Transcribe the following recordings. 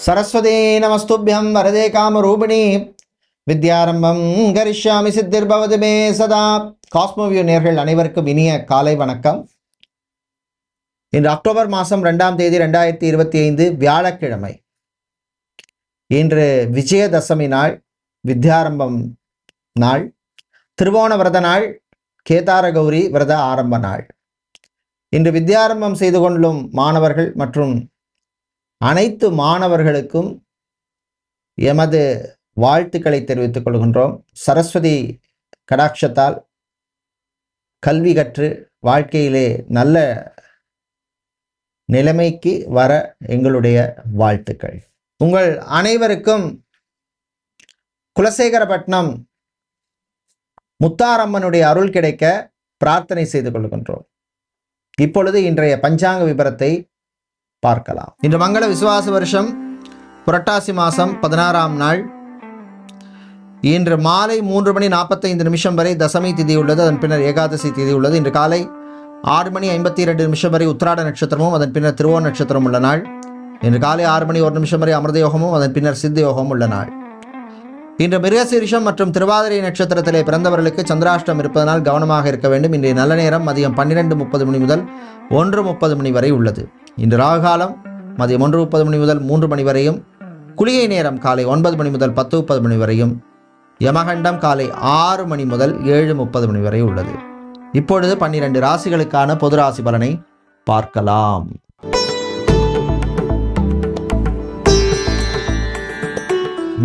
सरस्वती नमस्तुभ्यं वरदे कामरूपिणी வித்யாரம்பம் கரிஷ்யாமி சித்திர்பவது மே சதா. காஸ்மோவியூ நேர்கள் அனைவருக்கும் இனிய காலை வணக்கம். இன்று அக்டோபர் மாதம் 2ஆம் தேதி 2025 வியாழக்கிழமை. இன்று விஜயதசமி நாள், வித்யாரம்பம் நாள், திருவோண விரத நாள், கேதார கௌரி விரத ஆரம்ப நாள். இன்று வித்யாரம்பம் செய்து கொள்ளும் மாணவர்கள் மற்றும் அனைத்து மாணவர்களுக்கும் எமது வாழ்த்துக்களை தெரிவித்துக் கொள்கின்றோம். சரஸ்வதி கடாட்சத்தால் கல்வி கற்று வாழ்க்கையிலே நல்ல நிலைமைக்கு வர எங்களுடைய வாழ்த்துக்கள். உங்கள் அனைவருக்கும் குலசேகரப்பட்டினம் முத்தாரம்மனுடைய அருள் கிடைக்க பிரார்த்தனை செய்து கொள்கின்றோம். இப்பொழுது இன்றைய பஞ்சாங்க விபரத்தை பார்க்கலாம். இன்று மங்கள விசுவாச வருஷம் புரட்டாசி மாதம் 16ஆம் நாள். இன்று மாலை 3:45 வரை தசமி திதி உள்ளது. அதன் பின்னர் ஏகாதசி திதி உள்ளது. இன்று காலை 6:52 வரை உத்திராட நட்சத்திரமும் அதன் பின்னர் திருவோண நட்சத்திரம் உள்ள நாள். இன்று காலை 6:01 வரை அமிர்த யோகமும் அதன் பின்னர் சித்த யோகமும் உள்ள நாள். இன்று மிருகசீரிஷம் மற்றும் திருவாதிரை நட்சத்திரத்திலே பிறந்தவர்களுக்கு சந்திராஷ்டம் இருப்பதனால் கவனமாக இருக்க வேண்டும். இன்றைய நல்ல நேரம் மதியம் 12:30 முதல் 1:30 வரை உள்ளது. இன்று ராகுகாலம் மதியம் 1:30 முதல் 3 வரையும், குளிகை நேரம் காலை 9 முதல் 10:30 வரையும், யமகண்டம் காலை 6 முதல் 7:30 வரை உள்ளது. இப்பொழுது 12 ராசிகளுக்கான பொது ராசி பலனை பார்க்கலாம்.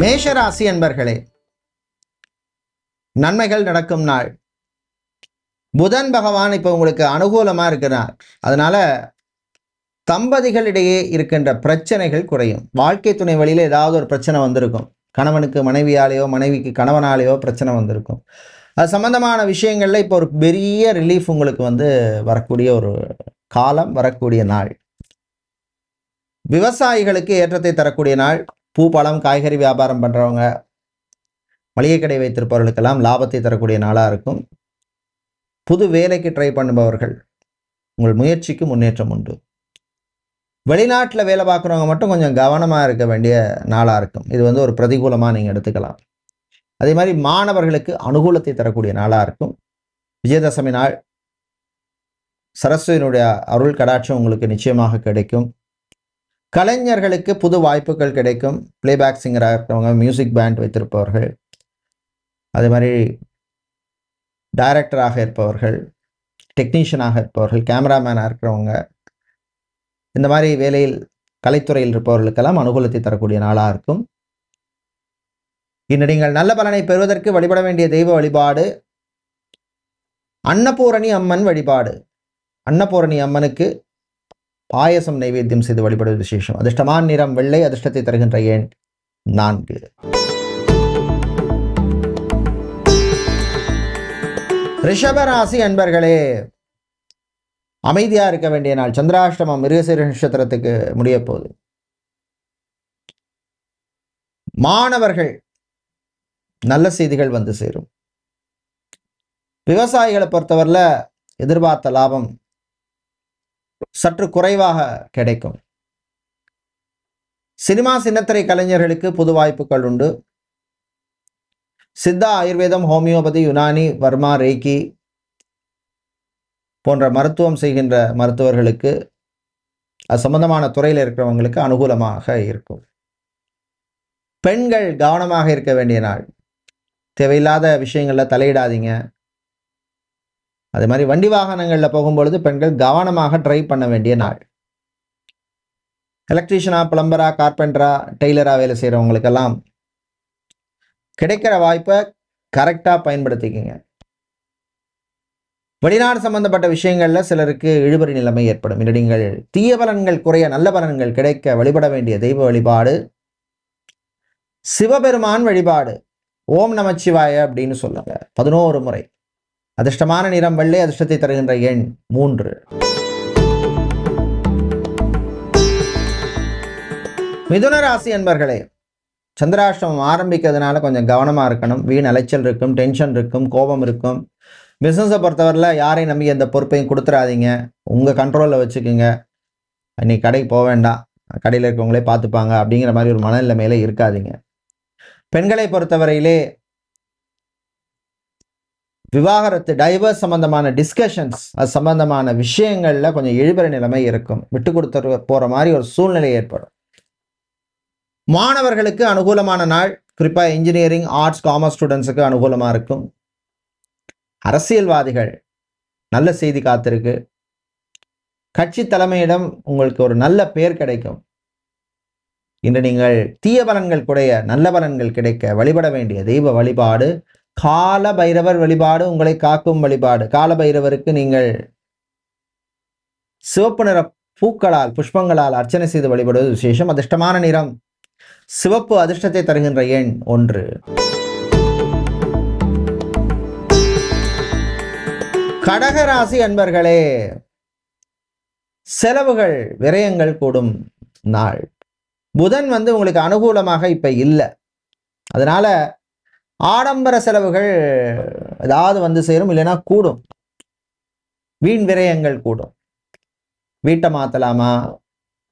மேஷராசி என்பர்களே, நன்மைகள் நடக்கும் நாள். புதன் பகவான் இப்போ உங்களுக்கு அனுகூலமாக இருக்கிறார். அதனால தம்பதிகளிடையே இருக்கின்ற பிரச்சனைகள் குறையும். வாழ்க்கை துணை வழியில் ஏதாவது ஒரு பிரச்சனை வந்திருக்கும். கணவனுக்கு மனைவியாலேயோ மனைவிக்கு கணவனாலேயோ பிரச்சனை வந்திருக்கும். அது சம்பந்தமான விஷயங்களில் இப்போ ஒரு பெரிய ரிலீஃப் உங்களுக்கு வரக்கூடிய ஒரு காலம், வரக்கூடிய நாள். விவசாயிகளுக்கு ஏற்றத்தை தரக்கூடிய நாள். பூ பழம் காய்கறி வியாபாரம் பண்ணுறவங்க, மளிகை கடை வைத்திருப்பவர்களுக்கெல்லாம் லாபத்தை தரக்கூடிய நாளாக இருக்கும். புது வேலைக்கு ட்ரை பண்ணுபவர்கள், உங்கள் முயற்சிக்கு முன்னேற்றம் உண்டு. வெளிநாட்டில் வேலை பார்க்குறவங்க மட்டும் கொஞ்சம் கவனமாக இருக்க வேண்டிய நாளாக இருக்கும். இது ஒரு பிரதிகூலமாக நீங்கள் எடுத்துக்கலாம். அதே மாதிரி மாணவர்களுக்கு அனுகூலத்தை தரக்கூடிய நாளாக இருக்கும். விஜயதசமி நாள், சரஸ்வதியினுடைய அருள் கடாட்சம் உங்களுக்கு நிச்சயமாக கிடைக்கும். கலைஞர்களுக்கு புது வாய்ப்புகள் கிடைக்கும். பிளேபேக் சிங்கராக இருக்கிறவங்க, மியூசிக் பேண்ட் வைத்திருப்பவர்கள், அதே மாதிரி டைரக்டராக இருப்பவர்கள், டெக்னீஷியனாக இருப்பவர்கள், கேமராமேனாக இருக்கிறவங்க, இந்த மாதிரி வேலையில் கலைத்துறையில் இருப்பவர்களுக்கெல்லாம் அனுகூலத்தை தரக்கூடிய நாளாக இருக்கும். இன்று நீங்கள் நல்ல பலனை பெறுவதற்கு வழிபட வேண்டிய தெய்வ வழிபாடு அன்னபூரணி அம்மன் வழிபாடு. அன்னபூரணி அம்மனுக்கு பாயசம் நைவேத்தியம் செய்து வழிபடுவது விசேஷம். அதிர்ஷ்டமான நிறம் வெள்ளை. அதிர்ஷ்டத்தை தருகின்ற எண் 4. ரிஷபராசி அன்பர்களே, அமைதியாக இருக்க வேண்டிய நாள். சந்திராஷ்டமம் மிருகசீரிஷ நட்சத்திரத்துக்கு முடிய போகுது. மாணவர்கள் நல்ல செய்திகள் சேரும். விவசாயிகளை பொறுத்தவரையில் எதிர்பார்த்த லாபம் சற்று குறைவாக கிடைக்கும். சினிமா சின்னத்திரை கலைஞர்களுக்கு புது வாய்ப்புகள் உண்டு. சித்தா, ஆயுர்வேதம், ஹோமியோபதி, யுனானி, வர்மா, ரேக்கி போன்ற மருத்துவம் செய்கின்ற மருத்துவர்களுக்கு, அது சம்பந்தமான துறையில் இருக்கிறவங்களுக்கு அனுகூலமாக இருக்கும். பெண்கள் கவனமாக இருக்க வேண்டிய நாள். தேவையில்லாத விஷயங்களில் தலையிடாதீங்க. அதே மாதிரி வண்டி வாகனங்களில் போகும்பொழுது பெண்கள் கவனமாக டிரைவ் பண்ண வேண்டிய நாள். எலக்ட்ரீஷியனா, பிளம்பரா, கார்பெண்டரா, டெய்லரா வேலை செய்கிறவங்களுக்கெல்லாம் கிடைக்கிற வாய்ப்பை கரெக்டாக பயன்படுத்திக்கங்க. வெளிநாடு சம்பந்தப்பட்ட விஷயங்களில் சிலருக்கு இழுபறி நிலைமை ஏற்படும். இன்று நீங்கள் தீய பலன்கள் குறைய நல்ல பலன்கள் கிடைக்க வழிபட வேண்டிய தெய்வ வழிபாடு சிவபெருமான் வழிபாடு. ஓம் நமச்சிவாய அப்படின்னு சொல்லுங்க 11 முறை. அதிர்ஷ்டமான நிறம் வெள்ளை. அதிர்ஷ்டத்தை தருகின்ற எண் 3. மிதுன ராசி அன்பர்களே, சந்திராஷ்டமம் ஆரம்பிக்கிறதுனால கொஞ்சம் கவனமாக இருக்கணும். வீண் அலைச்சல் இருக்கும், டென்ஷன் இருக்கும், கோபம் இருக்கும். பிஸ்னஸை பொறுத்தவரையில் யாரையும் நம்பி எந்த பொறுப்பையும் கொடுத்துடாதீங்க. உங்கள் கண்ட்ரோலில் வச்சுக்கோங்க. இன்னைக்கு கடைக்கு போக வேண்டாம், கடையில் இருக்கவங்களே பார்த்துப்பாங்க அப்படிங்கிற மாதிரி ஒரு மனநிலைமையில இருக்காதீங்க. பெண்களை பொறுத்தவரையிலே விவாகரத்து டைவர்ஸ் சம்பந்தமான டிஸ்கஷன்ஸ், அது சம்பந்தமான விஷயங்கள்ல கொஞ்சம் இழுபறி நிலைமை இருக்கும். விட்டு கொடுத்து போற மாதிரி ஒரு சூழ்நிலை ஏற்படும். மாணவர்களுக்கு அனுகூலமான நாள், குறிப்பாக இன்ஜினியரிங், ஆர்ட்ஸ், காமர்ஸ் ஸ்டூடெண்ட்ஸுக்கு அனுகூலமாக இருக்கும். அரசியல்வாதிகள் நல்ல செய்தி காத்திருக்கு. கட்சி தலைமையிடம் உங்களுக்கு ஒரு நல்ல பெயர் கிடைக்கும். இன்று நீங்கள் தீய பலன்கள் குறைய நல்ல பலன்கள் கிடைக்க வழிபட வேண்டிய தெய்வ வழிபாடு கால பைரவர் வழிபாடு, உங்களை காக்கும் வழிபாடு. கால பைரவருக்கு நீங்கள் சிவப்பு நிற பூக்களால், புஷ்பங்களால் அர்ச்சனை செய்து வழிபடுவது விசேஷம். அதிர்ஷ்டமான நிறம் சிவப்பு. அதிர்ஷ்டத்தை தருகின்ற எண் 1. கடகராசி அன்பர்களே, செலவுகள், விரயங்கள் கூடும் நாள். புதன் உங்களுக்கு அனுகூலமாக இப்ப இல்லை. அதனால ஆடம்பர செலவுகள் ஏதாவது சேரும், இல்லைன்னா கூடும். வீண் விரயங்கள் கூடும். வீட்டை மாற்றலாமா,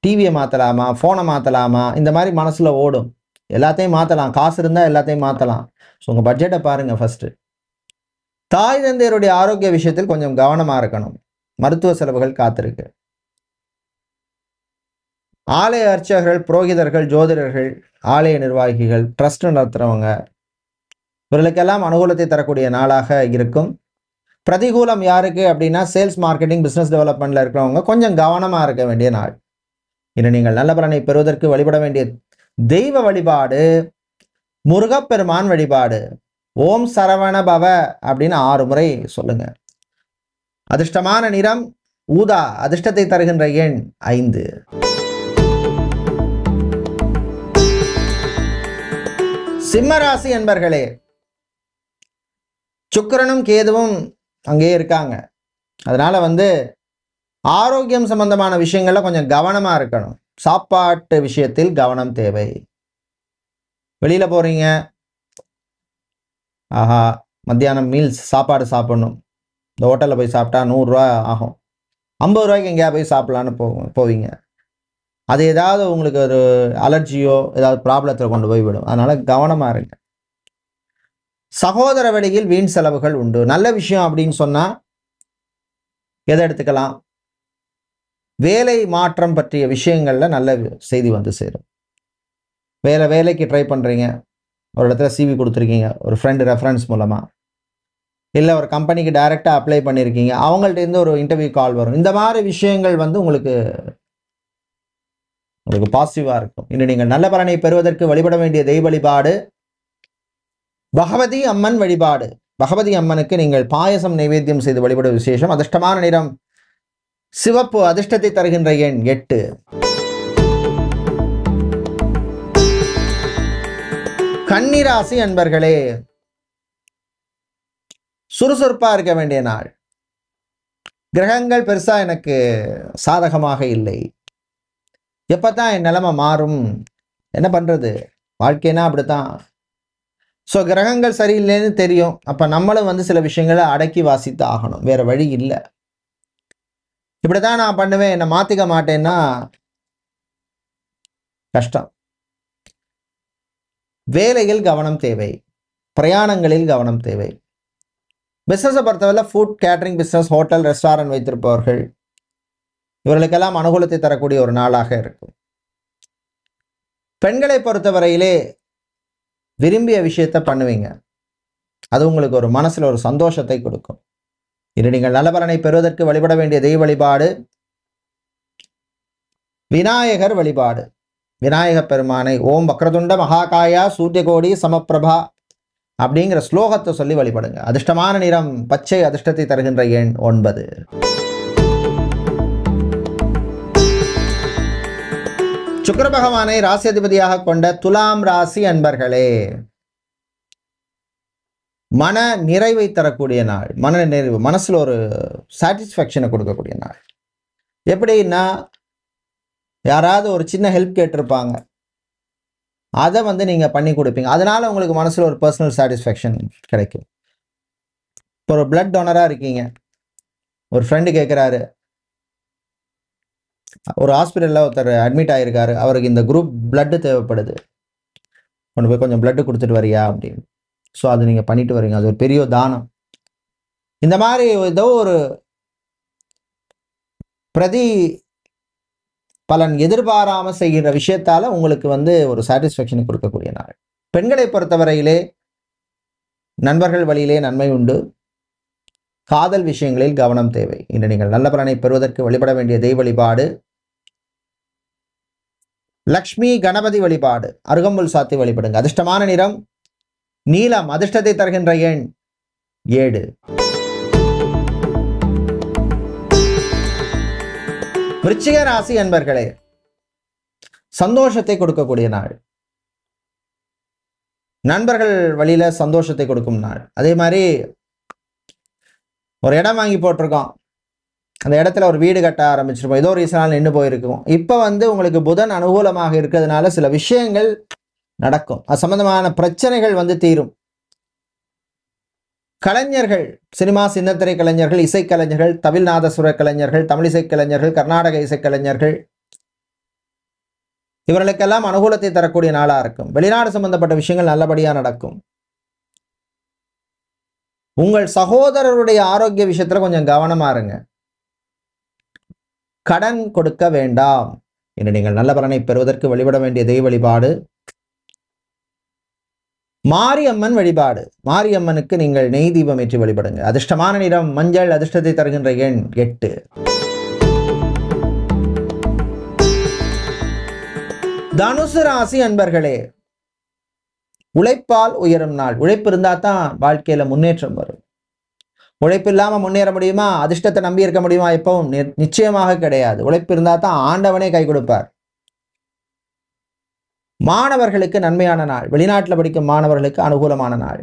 டிவியை மாற்றலாமா, ஃபோனை மாற்றலாமா, இந்த மாதிரி மனசில் ஓடும். எல்லாத்தையும் மாற்றலாம், காசு இருந்தால் எல்லாத்தையும் மாற்றலாம். ஸோ உங்கள் பட்ஜெட்டை பாருங்கள் ஃபஸ்ட்டு. தாய் தந்தையருடைய ஆரோக்கிய விஷயத்தில் கொஞ்சம் கவனமாக இருக்கணும். மருத்துவ செலவுகள் காத்திருக்கு. ஆலய அர்ச்சகர்கள், புரோகிதர்கள், ஜோதிடர்கள், ஆலய நிர்வாகிகள், ட்ரஸ்ட் நடத்துகிறவங்க, இவர்களுக்கெல்லாம் அனுகூலத்தை தரக்கூடிய நாளாக இருக்கும். பிரதிகூலம் யாருக்கு அப்படின்னா சேல்ஸ், மார்க்கெட்டிங், பிஸ்னஸ் டெவலப்மெண்ட்டில் இருக்கிறவங்க கொஞ்சம் கவனமாக இருக்க வேண்டிய நாள். இன்னும் நீங்கள் நல்ல பலனை பெறுவதற்கு வழிபட வேண்டிய தெய்வ வழிபாடு முருகப்பெருமான் வழிபாடு. ஓம் சரவண பவ அப்படின்னு 6 முறை சொல்லுங்க. அதிர்ஷ்டமான நிறம் ஊதா. அதிர்ஷ்டத்தை தருகின்ற எண் 5. சிம்மராசி என்பர்களே, சுக்கிரனும் கேதுவும் அங்கே இருக்காங்க. அதனால ஆரோக்கியம் சம்பந்தமான விஷயங்கள்ல கொஞ்சம் கவனமா இருக்கணும். சாப்பாட்டு விஷயத்தில் கவனம் தேவை. வெளியில போறீங்க, ஆஹா மத்தியானம் மீல்ஸ் சாப்பாடு சாப்பிடணும், இந்த ஹோட்டலில் போய் சாப்பிட்டா 100 ரூபா ஆகும். 50 ரூபாய்க்கு எங்கேயா போய் சாப்பிடலான்னு போவீங்க. அது ஏதாவது உங்களுக்கு ஒரு அலர்ஜியோ ஏதாவது ப்ராப்ளத்தில் கொண்டு போய் விடும். அதனால கவனமா இருங்க. சகோதர வழியில் வீண் செலவுகள் உண்டு. நல்ல விஷயம் அப்படின்னு சொன்னா எதை எடுத்துக்கலாம்? வேலை மாற்றம் பற்றிய விஷயங்கள்ல நல்ல செய்தி சேரும். வேலைக்கு ட்ரை பண்றீங்க, ஒரு இடத்துல சிவி கொடுத்துருக்கீங்க, ஒரு ஃப்ரெண்டு ரெஃபரன்ஸ் மூலமா, இல்லை ஒரு கம்பெனிக்கு டைரெக்டாக அப்ளை பண்ணியிருக்கீங்க, அவங்கள்ட்ட இருந்து ஒரு இன்டர்வியூ கால் வரும். இந்த மாதிரி விஷயங்கள் உங்களுக்கு பாசிட்டிவாக இருக்கும். இன்று நீங்கள் நல்ல பலனை பெறுவதற்கு வழிபட வேண்டிய தெய்வ வழிபாடு பகவதி அம்மன் வழிபாடு. பகவதி அம்மனுக்கு நீங்கள் பாயசம் நைவேத்தியம் செய்து வழிபட விசேஷம். அதிர்ஷ்டமான நிறம் சிவப்பு. அதிர்ஷ்டத்தை தருகின்ற எண் 8. கன்னிராசி அன்பர்களே, சுறுசுறுப்பா இருக்க வேண்டிய நாள். கிரகங்கள் பெருசா எனக்கு சாதகமாக இல்லை. எப்பதான் என் நிலைமை மாறும், என்ன பண்றது, வாழ்க்கைனா அப்படித்தான். ஸோ கிரகங்கள் சரியில்லைன்னு தெரியும். அப்ப நம்மளும் சில விஷயங்களை அடக்கி வாசித்து ஆகணும், வேற வழி இல்லை. இப்படிதான் நான் பண்ணுவேன், என்னை மாத்திக்க மாட்டேன்னா கஷ்டம். வேலையில் கவனம் தேவை, பிரயாணங்களில் கவனம் தேவை. பிசினஸை பொறுத்தவரை food catering business, hotel, restaurant வைத்திருப்பவர்கள், இவர்களுக்கெல்லாம் அனுகூலத்தை தரக்கூடிய ஒரு நாளாக இருக்கும். பெண்களை பொறுத்தவரையிலே விரும்பிய விஷயத்தை பண்ணுவீங்க, அது உங்களுக்கு ஒரு மனசுல ஒரு சந்தோஷத்தை கொடுக்கும். இன்று நீங்கள் நல்ல பலனை பெறுவதற்கு வழிபட வேண்டிய தெய்வ வழிபாடு விநாயகர் வழிபாடு. விநாயக பெருமானை ஓம் வக்ரதுண்ட மகாகாயா சூரியகோடி சமப்பிரபா அப்படிங்கிற ஸ்லோகத்தை சொல்லி வழிபடுங்க. அதிர்ஷ்டமான நிறம் பச்சை. அதிர்ஷ்டத்தை தருகின்ற எண் 9. சுக்கிர பகவானை ராசி அதிபதியாக கொண்ட துலாம் ராசி அன்பர்களே, மன நிறைவை தரக்கூடிய நாள். மன நிறைவு, மனசுல ஒரு சாட்டிஸ்ஃபேக்ஷனை கொடுக்கக்கூடிய நாள். எப்படின்னா, யாராவது ஒரு சின்ன ஹெல்ப் கேட்டிருப்பாங்க, அதை நீங்க பண்ணி கொடுப்பீங்க. அதனால உங்களுக்கு மனசுல ஒரு பர்சனல் சாட்டிஸ்ஃபேக்ஷன் கிடைக்கும். இப்போ ஒரு பிளட் டோனரா இருக்கீங்க, ஒரு ஃப்ரெண்டு கேட்குறாரு, ஒரு ஹாஸ்பிட்டலில் ஒருத்தர் அட்மிட் ஆகியிருக்காரு, அவருக்கு இந்த குரூப் பிளட்டு தேவைப்படுது, கொண்டு போய் கொஞ்சம் பிளட்டு கொடுத்துட்டு வரியா அப்படின்னு. ஸோ அது நீங்கள் பண்ணிட்டு வரீங்க, அது ஒரு பெரிய தானம். இந்த மாதிரி ஏதோ ஒரு பிரதி பலன் எதிர்பாராமல் செய்கிற விஷயத்தால உங்களுக்கு ஒரு சாட்டிஸ்ஃபேக்ஷன் கொடுக்கக்கூடிய நாள். பெண்களை பொறுத்தவரையிலே நண்பர்கள் வழியிலே நன்மை உண்டு. காதல் விஷயங்களில் கவனம் தேவை. இன்று நீங்கள் நல்ல பலனை பெறுவதற்கு வழிபட வேண்டிய தெய்வ வழிபாடு லக்ஷ்மி கணபதி வழிபாடு. அருகம்புல் சாத்தி வழிபடுங்க. அதிர்ஷ்டமான நிறம் நீலம். அதிர்ஷ்டத்தை தருகின்ற எண் 7. விருச்சிக ராசி அன்பர்களே, சந்தோஷத்தை கொடுக்கக்கூடிய நாள். நண்பர்கள் வழியில சந்தோஷத்தை கொடுக்கும் நாள். அதே மாதிரி ஒரு இடம் வாங்கி போட்டிருக்கோம், அந்த இடத்துல ஒரு வீடு கட்ட ஆரம்பிச்சிருப்போம், ஏதோ ரீசனால் நின்று போயிருக்கும். இப்போ உங்களுக்கு புதன் அனுகூலமாக இருக்கிறதுனால சில விஷயங்கள் நடக்கும், அது சம்பந்தமான பிரச்சனைகள் தீரும். கலைஞர்கள், சினிமா சின்னத்திரை கலைஞர்கள், இசைக்கலைஞர்கள், தமிழ்நாதசுர கலைஞர்கள், தமிழிசை கலைஞர்கள், கர்நாடக இசைக்கலைஞர்கள், இவர்களுக்கெல்லாம் அனுகூலத்தை தரக்கூடிய நாளாக இருக்கும். வெளிநாடு சம்பந்தப்பட்ட விஷயங்கள் நல்லபடியாக நடக்கும். உங்கள் சகோதரருடைய ஆரோக்கிய விஷயத்துல கொஞ்சம் கவனமா இருங்க. கடன் கொடுக்க வேண்டாம். இன்று நீங்கள் நல்ல பலனை பெறுவதற்கு வழிபட வேண்டிய தெய்வ வழிபாடு மாரியம்மன் வழிபாடு. மாரியம்மனுக்கு நீங்கள் நெய் தீபம் ஏற்றி வழிபடுங்க. அதிர்ஷ்டமான நிறம் மஞ்சள். அதிர்ஷ்டத்தை தருகின்ற எண் 8. தனுசு ராசி அன்பர்களே, உழைப்பால் உயரும் நாள். உழைப்பு இருந்தா தான் வாழ்க்கையில முன்னேற்றம் வரும். உழைப்பு இல்லாம முன்னேற முடியுமா? அதிர்ஷ்டத்தை நம்பி இருக்க முடியுமா? எப்பவும் நிச்சயமாக கிடையாது. உழைப்பு இருந்தா தான் ஆண்டவனே கை கொடுப்பார். மாணவர்களுக்கு நன்மையான நாள். வெளிநாட்டில் படிக்கும் மாணவர்களுக்கு அனுகூலமான நாள்.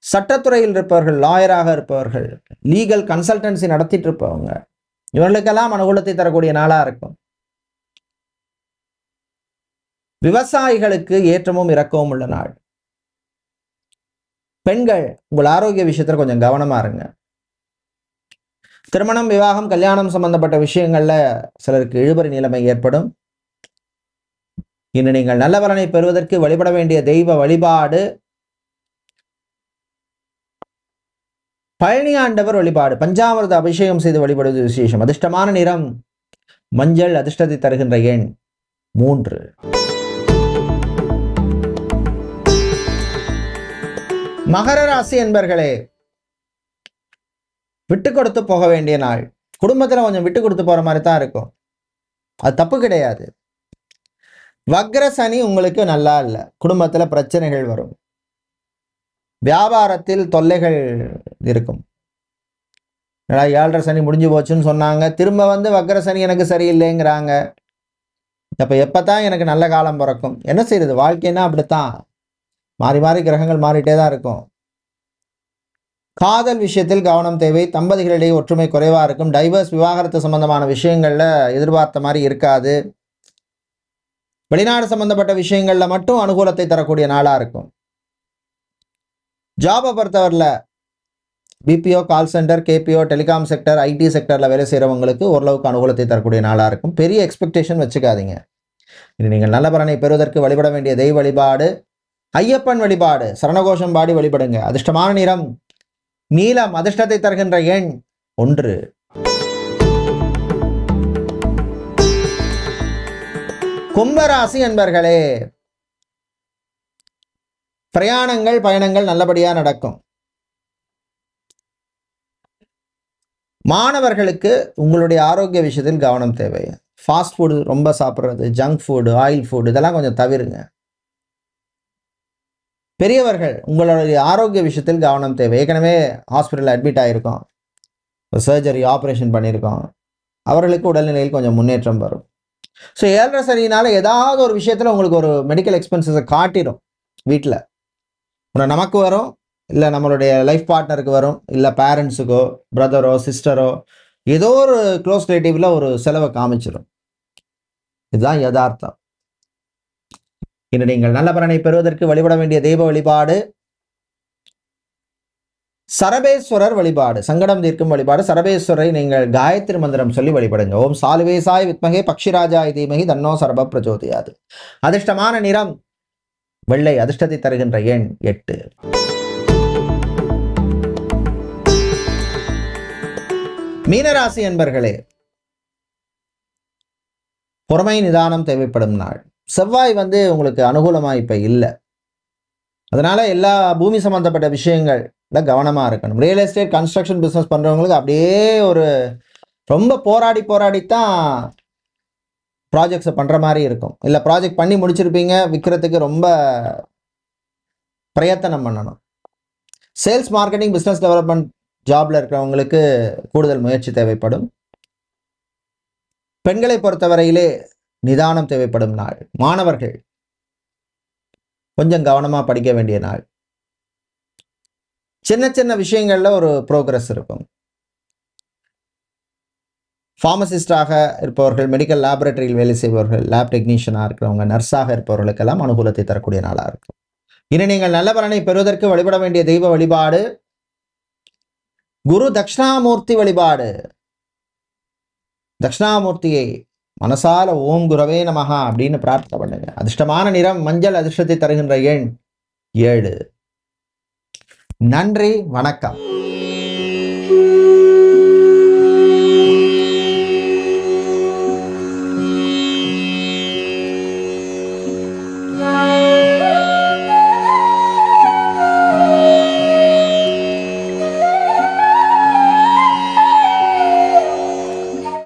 சட்டத்துறையில் இருப்பவர்கள், லாயராக இருப்பவர்கள், லீகல் கன்சல்டன்சி நடத்திட்டு இருப்பவங்க, இவர்களுக்கெல்லாம் அனுகூலத்தை தரக்கூடிய நாளா இருக்கும். விவசாயிகளுக்கு ஏற்றமும் இறக்கவும் உள்ள நாள். பெண்கள், உங்கள் ஆரோக்கிய விஷயத்துல கொஞ்சம் கவனமா இருங்க. திருமணம், விவாகம், கல்யாணம் சம்பந்தப்பட்ட விஷயங்கள்ல சிலருக்கு இழுபறி நிலைமை ஏற்படும். இன்று நீங்கள் நல்ல பலனை பெறுவதற்கு வழிபட வேண்டிய தெய்வ வழிபாடு பழனி ஆண்டவர் வழிபாடு. பஞ்சாமிர்த அபிஷேகம் செய்து வழிபடுவது விசேஷம். அதிர்ஷ்டமான நிறம் மஞ்சள். அதிர்ஷ்டத்தை தருகின்ற எண் 3. மகர ராசி என்பர்களே, விட்டு கொடுத்து போக வேண்டிய நாள். குடும்பத்துல கொஞ்சம் விட்டு கொடுத்து போற மாதிரி தான் இருக்கும், அது தப்பு கிடையாது. வக்ர சனி உங்களுக்கு நல்லா இல்லை, குடும்பத்துல பிரச்சனைகள் வரும், வியாபாரத்தில் தொல்லைகள் இருக்கும். 7.5 சனி முடிஞ்சு போச்சுன்னு சொன்னாங்க, திரும்ப வக்ர சனி எனக்கு சரியில்லைங்கிறாங்க. அப்ப எப்பதான் எனக்கு நல்ல காலம் பிறக்கும்? என்ன செய்யறது? வாழ்க்கைன்னா அப்படித்தான், மாறி மாறி கிரகங்கள் மாறிட்டே தான் இருக்கும். காதல் விஷயத்தில் கவனம் தேவை. தம்பதிகளிடையே ஒற்றுமை குறைவா இருக்கும். டைவர்ஸ், விவாகரத்து சம்பந்தமான விஷயங்கள்ல எதிர்பார்த்த மாதிரி இருக்காது. வெளிநாடு சம்பந்தப்பட்ட விஷயங்கள்ல மட்டும் அனுகூலத்தை தரக்கூடிய நாளா இருக்கும். ஜாபை பொறுத்தவரையில் BPO, call center, KPO, telecom sector, IT செக்டர்ல வேலை செய்யறவங்களுக்கு ஓரளவுக்கு அனுகூலத்தை தரக்கூடிய நாளா இருக்கும். பெரிய எக்ஸ்பெக்டேஷன் வச்சுக்காதீங்க. இது நீங்கள் நல்ல பலனை பெறுவதற்கு வழிபட வேண்டிய தெய்வ வழிபாடு ஐயப்பன் வழிபாடு. சரணகோஷம் பாடி வழிபடுங்க. அதிர்ஷ்டமான நிறம் நீலம். அதிர்ஷ்டத்தை தருகின்ற எண் 1. கும்பராசி என்பர்களே, பிரயாணங்கள், பயணங்கள் நல்லபடியா நடக்கும். மாணவர்களுக்கு உங்களுடைய ஆரோக்கிய விஷயத்தில் கவனம் தேவை. ஃபாஸ்ட் ஃபுட் ரொம்ப சாப்பிட்றது, ஜங்க் ஃபுட், ஆயில் ஃபுட் இதெல்லாம் கொஞ்சம் தவிருங்க. பெரியவர்கள், உங்களுடைய ஆரோக்கிய விஷயத்தில் கவனம் தேவை. ஏற்கனவே ஹாஸ்பிட்டலில் அட்மிட் ஆகிருக்கோம், சர்ஜரி, ஆப்ரேஷன் பண்ணியிருக்கோம், அவர்களுக்கு உடல்நிலையில் கொஞ்சம் முன்னேற்றம் வரும். ஸோ 7.5 சனினால ஏதாவது ஒரு விஷயத்தில் உங்களுக்கு ஒரு மெடிக்கல் எக்ஸ்பென்சஸை காட்டிடும். வீட்டில் ஒன்று நமக்கு வரும், இல்லை நம்மளுடைய லைஃப் பார்ட்னருக்கு வரும், இல்லை பேரண்ட்ஸுக்கோ, பிரதரோ, சிஸ்டரோ, ஏதோ ஒரு க்ளோஸ் ரிலேட்டிவ்ல ஒரு செலவை காமிச்சிடும். இதுதான் யதார்த்தம். இன்று நீங்கள் நல்ல பலனை பெறுவதற்கு வழிபட வேண்டிய தெய்வ வழிபாடு சரபேஸ்வரர் வழிபாடு, சங்கடம் தீர்க்கும் வழிபாடு. சரபேஸ்வரை நீங்கள் காயத்ரி மந்திரம் சொல்லி வழிபடுங்க. ஓம் சாலுவேசாய் வித்மகே பக்ஷிராஜாய் தீமகி தன்னோ சரப பிரச்சோதயாத். அதிர்ஷ்டமான நிறம் வெள்ளை. அதிர்ஷ்டத்தை தருகின்ற எண் 8. மீனராசி என்பர்களே, பொறுமை நிதானம் தேவைப்படும் நாள். செவ்வாய் உங்களுக்கு அனுகூலமா இப்ப இல்லை. அதனால எல்லா பூமி சம்பந்தப்பட்ட விஷயங்கள் கவனமா இருக்கணும். ரியல் எஸ்டேட் கன்ஸ்ட்ரக்ஷன் பிசினஸ் பண்றவங்களுக்கு அப்படியே ஒரு ரொம்ப போராடித்தான் ப்ராஜெக்ட்ஸை பண்ற மாதிரி இருக்கும். இல்லை ப்ராஜெக்ட் பண்ணி முடிச்சிருப்பீங்க, விற்கிறதுக்கு ரொம்ப பிரயத்தனம் பண்ணணும். சேல்ஸ் மார்க்கெட்டிங் பிசினஸ் டெவலப்மெண்ட் ஜாப்ல இருக்கிறவங்களுக்கு கூடுதல் முயற்சி தேவைப்படும். பெண்களை பொறுத்தவரையிலே நிதானம் தேவைப்படும் நாள். மாணவர்கள் கொஞ்சம் கவனமா படிக்க வேண்டிய நாள். சின்ன சின்ன விஷயங்கள்ல ஒரு ப்ரோக்ரஸ் இருக்கும். ஃபார்மசிஸ்டாக இருப்பவர்கள், மெடிக்கல் லேபரட்டரியில் வேலை செய்பவர்கள், லேப் டெக்னீஷியனாக இருக்கிறவங்க, நர்ஸாக இருப்பவர்களுக்கெல்லாம் அனுகூலத்தை தரக்கூடிய நாளாக இருக்கும். இனி நீங்கள் நல்ல பலனை பெறுவதற்கு வழிபட வேண்டிய தெய்வ வழிபாடு குரு தட்சிணாமூர்த்தி வழிபாடு. தட்சிணாமூர்த்தியை மனசால ஓம் குரவே நமஹா அப்படின்னு பிரார்த்தனை பண்ணுங்க. அதிர்ஷ்டமான நிறம் மஞ்சள். அதிர்ஷ்டத்தை தருகின்ற எண் 7. நன்றி, வணக்கம்.